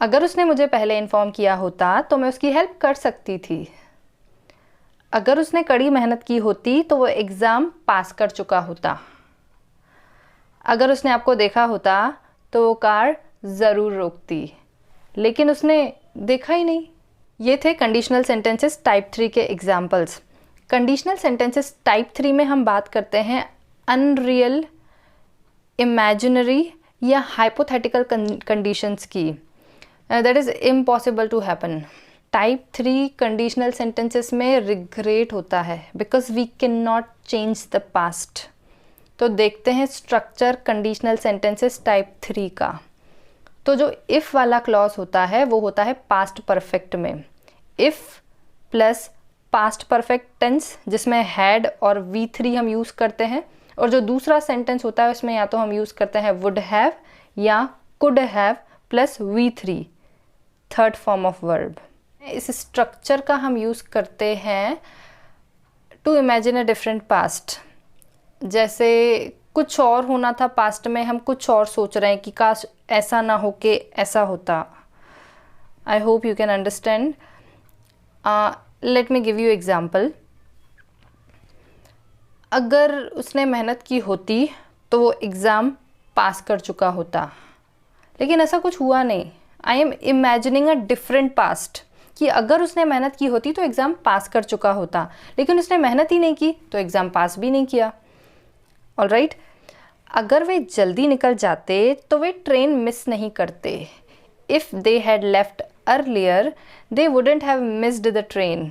अगर उसने मुझे पहले इन्फॉर्म किया होता तो मैं उसकी हेल्प कर सकती थी। अगर उसने कड़ी मेहनत की होती तो वो एग्ज़ाम पास कर चुका होता। अगर उसने आपको देखा होता तो वो कार ज़रूर रोकती, लेकिन उसने देखा ही नहीं। ये थे कंडीशनल सेंटेंसेस टाइप 3 के एग्जाम्पल्स। कंडीशनल सेंटेंसेस टाइप 3 में हम बात करते हैं अनरियल, इमेजिनरी या हाइपोथेटिकल कंडीशंस की, that is impossible to happen. Type 3 conditional sentences में रिग्रेट होता है because we can not change the past. तो देखते हैं स्ट्रक्चर कंडीशनल सेंटेंसेस टाइप 3 का। तो जो इफ़ वाला क्लॉज होता है वो होता है पास्ट परफेक्ट में। If plus past perfect tense जिसमें हैड और V3 हम यूज़ करते हैं, और जो दूसरा सेंटेंस होता है उसमें या तो हम यूज़ करते हैं वुड हैव या could have plus V3, third form of verb. इस स्ट्रक्चर का हम यूज़ करते हैं to imagine a different past. जैसे कुछ और होना था पास्ट में, हम कुछ और सोच रहे हैं कि काश ऐसा ना हो के ऐसा होता। I hope you can understand. Let me give you example. अगर उसने मेहनत की होती तो वो एग्ज़ाम पास कर चुका होता, लेकिन ऐसा कुछ हुआ नहीं। I am imagining a different past कि अगर उसने मेहनत की होती तो एग्ज़ाम पास कर चुका होता, लेकिन उसने मेहनत ही नहीं की तो एग्ज़ाम पास भी नहीं किया। ऑलराइट, अगर वे जल्दी निकल जाते तो वे ट्रेन मिस नहीं करते। If they had left earlier they wouldn't have missed the train.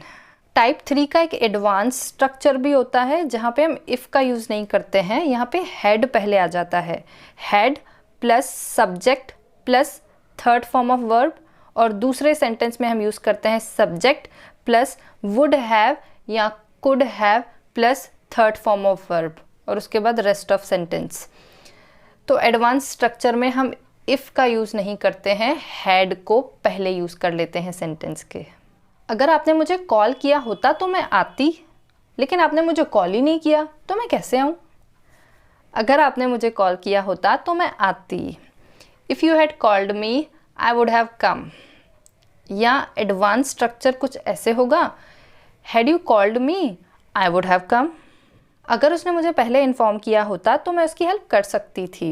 Type 3 का एक एडवांस स्ट्रक्चर भी होता है जहाँ पे हम इफ़ का यूज़ नहीं करते हैं, यहाँ पे हैड पहले आ जाता है। Had plus subject plus third form of verb, और दूसरे सेंटेंस में हम यूज़ करते हैं सब्जेक्ट प्लस वुड हैव या could have plus third form of verb, और उसके बाद रेस्ट ऑफ सेंटेंस। तो एडवांस स्ट्रक्चर में हम इफ़ का यूज़ नहीं करते हैं, हैड को पहले यूज़ कर लेते हैं सेंटेंस के। अगर आपने मुझे कॉल किया होता तो मैं आती, लेकिन आपने मुझे कॉल ही नहीं किया तो मैं कैसे आऊँ? अगर आपने मुझे कॉल किया होता तो मैं आती। If you had called me I would have come. या एडवांस स्ट्रक्चर कुछ ऐसे होगा, had you called me I would have come. अगर उसने मुझे पहले इन्फॉर्म किया होता तो मैं उसकी हेल्प कर सकती थी।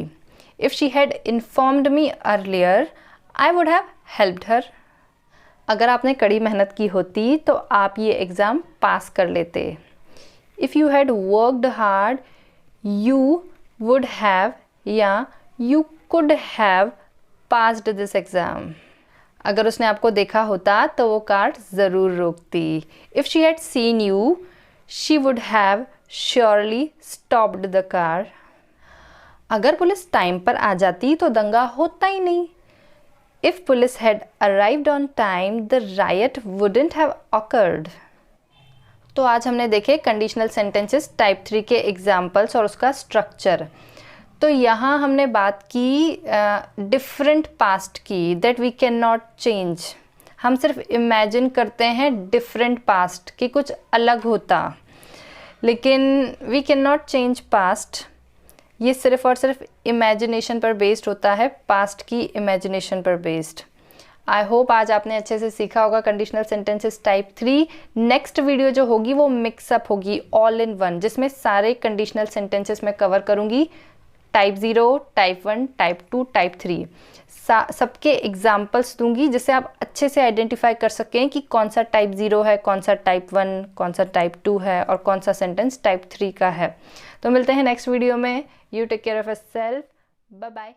If she had informed me earlier I would have helped हर। अगर आपने कड़ी मेहनत की होती तो आप ये एग्ज़ाम पास कर लेते। If you had worked hard you would have या you could have passed this exam. अगर उसने आपको देखा होता तो वो कार ज़रूर रोकती। If she had seen you she would have surely stopped the car. अगर पुलिस टाइम पर आ जाती तो दंगा होता ही नहीं। If police had arrived on time, the riot wouldn't have occurred. तो आज हमने देखे कंडीशनल सेंटेंसेस टाइप 3 के एग्जाम्पल्स और उसका स्ट्रक्चर। तो यहाँ हमने बात की डिफरेंट पास्ट की, that we can not change. हम सिर्फ इमेजिन करते हैं डिफरेंट पास्ट कि कुछ अलग होता, लेकिन we can not change past. ये सिर्फ और सिर्फ इमेजिनेशन पर बेस्ड होता है, पास्ट की इमेजिनेशन पर बेस्ड। आई होप आज आपने अच्छे से सीखा होगा conditional sentences type 3। Next video जो होगी वो मिक्सअप होगी, ऑल इन वन, जिसमें सारे कंडीशनल सेंटेंसेस मैं कवर करूँगी। टाइप 0, टाइप 1, टाइप 2, टाइप 3 सबके एग्जाम्पल्स दूंगी, जिससे आप अच्छे से आइडेंटिफाई कर सकें कि कौन सा टाइप 0 है, कौन सा टाइप 1, कौन सा टाइप 2 है और कौन सा सेंटेंस टाइप 3 का है। तो मिलते हैं नेक्स्ट वीडियो में। You take care of yourself, bye bye.